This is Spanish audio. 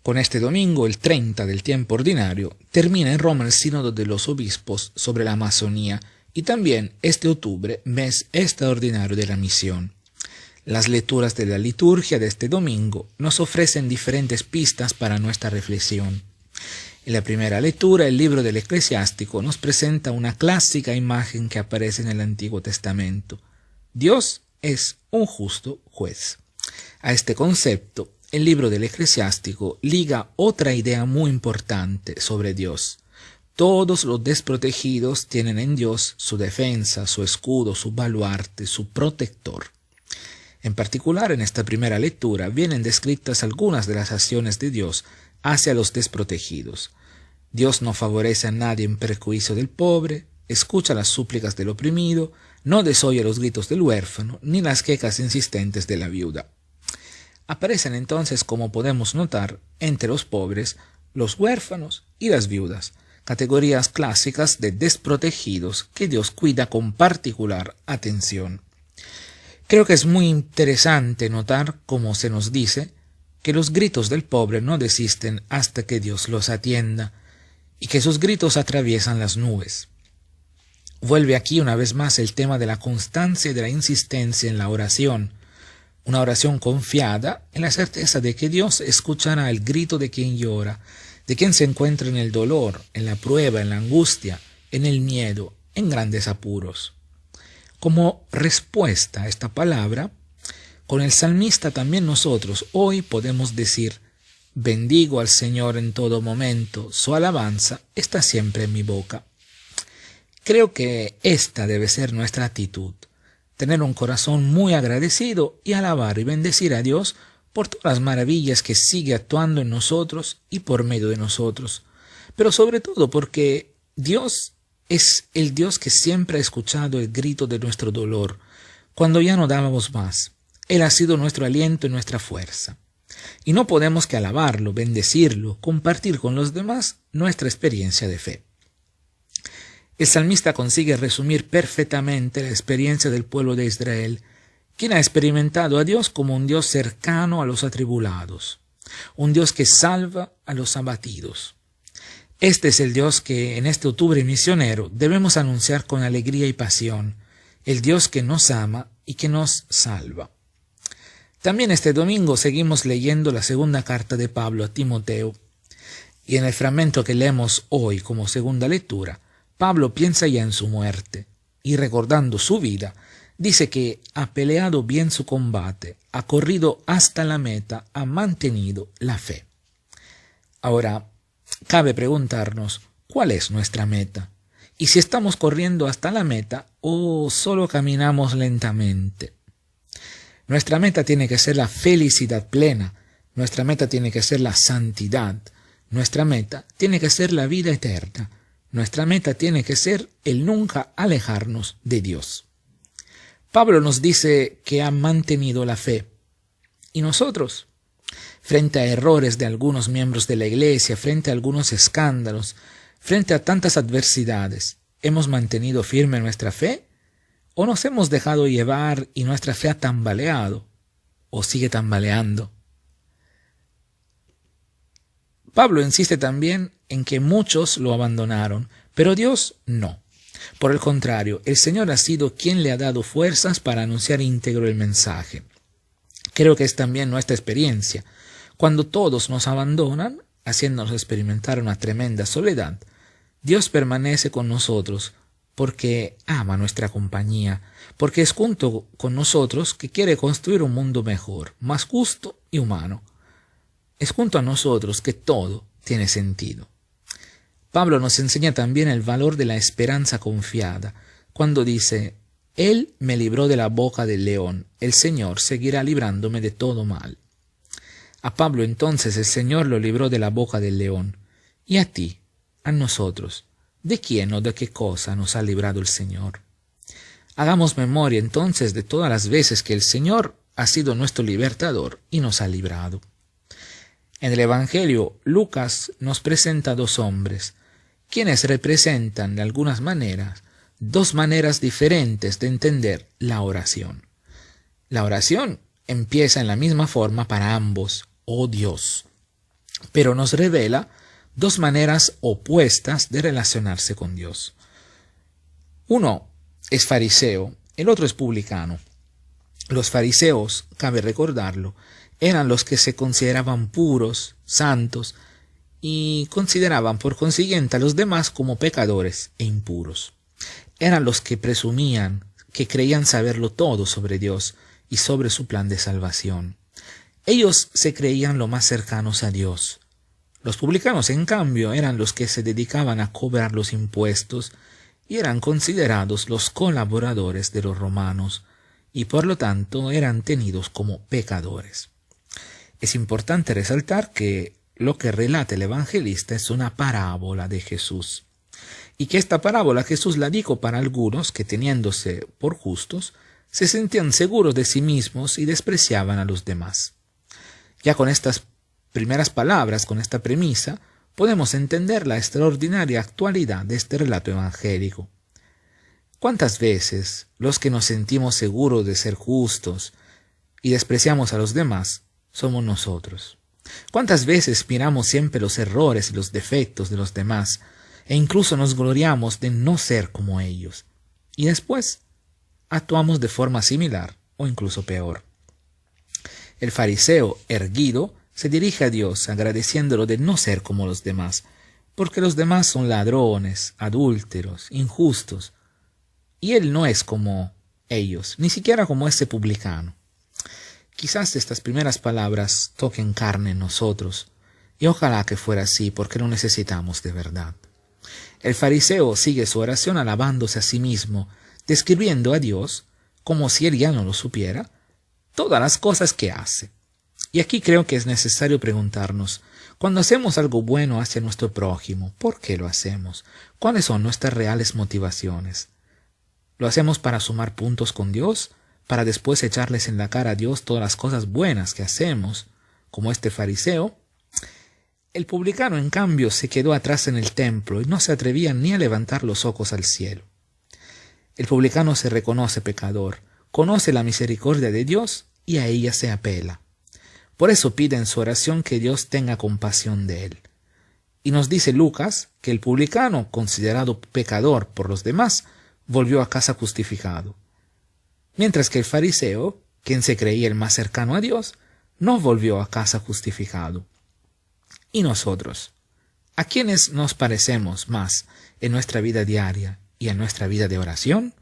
Con este domingo, el 30 del tiempo ordinario, termina en Roma el Sínodo de los Obispos sobre la Amazonía y también este octubre, mes extraordinario de la misión. Las lecturas de la liturgia de este domingo nos ofrecen diferentes pistas para nuestra reflexión. En la primera lectura, el libro del Eclesiástico nos presenta una clásica imagen que aparece en el Antiguo Testamento. Dios es un justo juez. A este concepto, el libro del Eclesiástico liga otra idea muy importante sobre Dios. Todos los desprotegidos tienen en Dios su defensa, su escudo, su baluarte, su protector. En particular, en esta primera lectura vienen descritas algunas de las acciones de Dios hacia los desprotegidos. Dios no favorece a nadie en perjuicio del pobre, escucha las súplicas del oprimido, no desoye los gritos del huérfano, ni las quejas insistentes de la viuda. Aparecen entonces, como podemos notar, entre los pobres, los huérfanos y las viudas, categorías clásicas de desprotegidos que Dios cuida con particular atención. Creo que es muy interesante notar cómo se nos dice que los gritos del pobre no desisten hasta que Dios los atienda y que sus gritos atraviesan las nubes. Vuelve aquí una vez más el tema de la constancia y de la insistencia en la oración, una oración confiada en la certeza de que Dios escuchará el grito de quien llora, de quien se encuentra en el dolor, en la prueba, en la angustia, en el miedo, en grandes apuros. Como respuesta a esta palabra, con el salmista también nosotros hoy podemos decir: bendigo al Señor en todo momento, su alabanza está siempre en mi boca. Creo que esta debe ser nuestra actitud, tener un corazón muy agradecido y alabar y bendecir a Dios por todas las maravillas que sigue actuando en nosotros y por medio de nosotros, pero sobre todo porque Dios es el Dios que siempre ha escuchado el grito de nuestro dolor, cuando ya no dábamos más. Él ha sido nuestro aliento y nuestra fuerza. Y no podemos que alabarlo, bendecirlo, compartir con los demás nuestra experiencia de fe. El salmista consigue resumir perfectamente la experiencia del pueblo de Israel, quien ha experimentado a Dios como un Dios cercano a los atribulados, un Dios que salva a los abatidos. Este es el Dios que en este octubre misionero debemos anunciar con alegría y pasión, el Dios que nos ama y que nos salva. También este domingo seguimos leyendo la segunda carta de Pablo a Timoteo, y en el fragmento que leemos hoy como segunda lectura, Pablo piensa ya en su muerte, y recordando su vida, dice que ha peleado bien su combate, ha corrido hasta la meta, ha mantenido la fe. Ahora, cabe preguntarnos, ¿cuál es nuestra meta? Y si estamos corriendo hasta la meta o solo caminamos lentamente. Nuestra meta tiene que ser la felicidad plena, nuestra meta tiene que ser la santidad, nuestra meta tiene que ser la vida eterna, nuestra meta tiene que ser el nunca alejarnos de Dios. Pablo nos dice que ha mantenido la fe. ¿Y nosotros? Frente a errores de algunos miembros de la Iglesia, frente a algunos escándalos, frente a tantas adversidades, ¿hemos mantenido firme nuestra fe? ¿O nos hemos dejado llevar y nuestra fe ha tambaleado? ¿O sigue tambaleando? Pablo insiste también en que muchos lo abandonaron, pero Dios no. Por el contrario, el Señor ha sido quien le ha dado fuerzas para anunciar íntegro el mensaje. Creo que es también nuestra experiencia. Cuando todos nos abandonan, haciéndonos experimentar una tremenda soledad, Dios permanece con nosotros porque ama nuestra compañía, porque es junto con nosotros que quiere construir un mundo mejor, más justo y humano. Es junto a nosotros que todo tiene sentido. Pablo nos enseña también el valor de la esperanza confiada, cuando dice: Él me libró de la boca del león, el Señor seguirá librándome de todo mal. A Pablo entonces el Señor lo libró de la boca del león, y a ti, a nosotros, ¿de quién o de qué cosa nos ha librado el Señor? Hagamos memoria entonces de todas las veces que el Señor ha sido nuestro libertador y nos ha librado. En el Evangelio, Lucas nos presenta dos hombres, quienes representan de algunas maneras dos maneras diferentes de entender la oración. La oración empieza en la misma forma para ambos: oh Dios. pero nos revela dos maneras opuestas de relacionarse con Dios. Uno es fariseo, el otro es publicano. Los fariseos, cabe recordarlo, eran los que se consideraban puros, santos, y consideraban por consiguiente a los demás como pecadores e impuros. Eran los que presumían que creían saberlo todo sobre Dios y sobre su plan de salvación. Ellos se creían lo más cercanos a Dios. Los publicanos, en cambio, eran los que se dedicaban a cobrar los impuestos y eran considerados los colaboradores de los romanos y por lo tanto eran tenidos como pecadores. Es importante resaltar que lo que relata el evangelista es una parábola de Jesús, y que esta parábola Jesús la dijo para algunos que, teniéndose por justos, se sentían seguros de sí mismos y despreciaban a los demás. Ya con estas primeras palabras, con esta premisa, podemos entender la extraordinaria actualidad de este relato evangélico. ¿Cuántas veces los que nos sentimos seguros de ser justos y despreciamos a los demás somos nosotros? ¿Cuántas veces miramos siempre los errores y los defectos de los demás e incluso nos gloriamos de no ser como ellos? Y después actuamos de forma similar o incluso peor. El fariseo erguido se dirige a Dios agradeciéndolo de no ser como los demás, porque los demás son ladrones, adúlteros, injustos, y él no es como ellos, ni siquiera como ese publicano. Quizás estas primeras palabras toquen carne en nosotros, y ojalá que fuera así, porque lo necesitamos de verdad. El fariseo sigue su oración alabándose a sí mismo, describiendo a Dios, como si él ya no lo supiera, todas las cosas que hace. Y aquí creo que es necesario preguntarnos, cuando hacemos algo bueno hacia nuestro prójimo, ¿por qué lo hacemos? ¿Cuáles son nuestras reales motivaciones? ¿Lo hacemos para sumar puntos con Dios? ¿Para después echarles en la cara a Dios todas las cosas buenas que hacemos, como este fariseo? El publicano, en cambio, se quedó atrás en el templo y no se atrevía ni a levantar los ojos al cielo. El publicano se reconoce pecador, conoce la misericordia de Dios y a ella se apela. Por eso pide en su oración que Dios tenga compasión de él. Y nos dice Lucas que el publicano, considerado pecador por los demás, volvió a casa justificado, mientras que el fariseo, quien se creía el más cercano a Dios, no volvió a casa justificado. ¿Y nosotros? ¿A quiénes nos parecemos más en nuestra vida diaria y en nuestra vida de oración?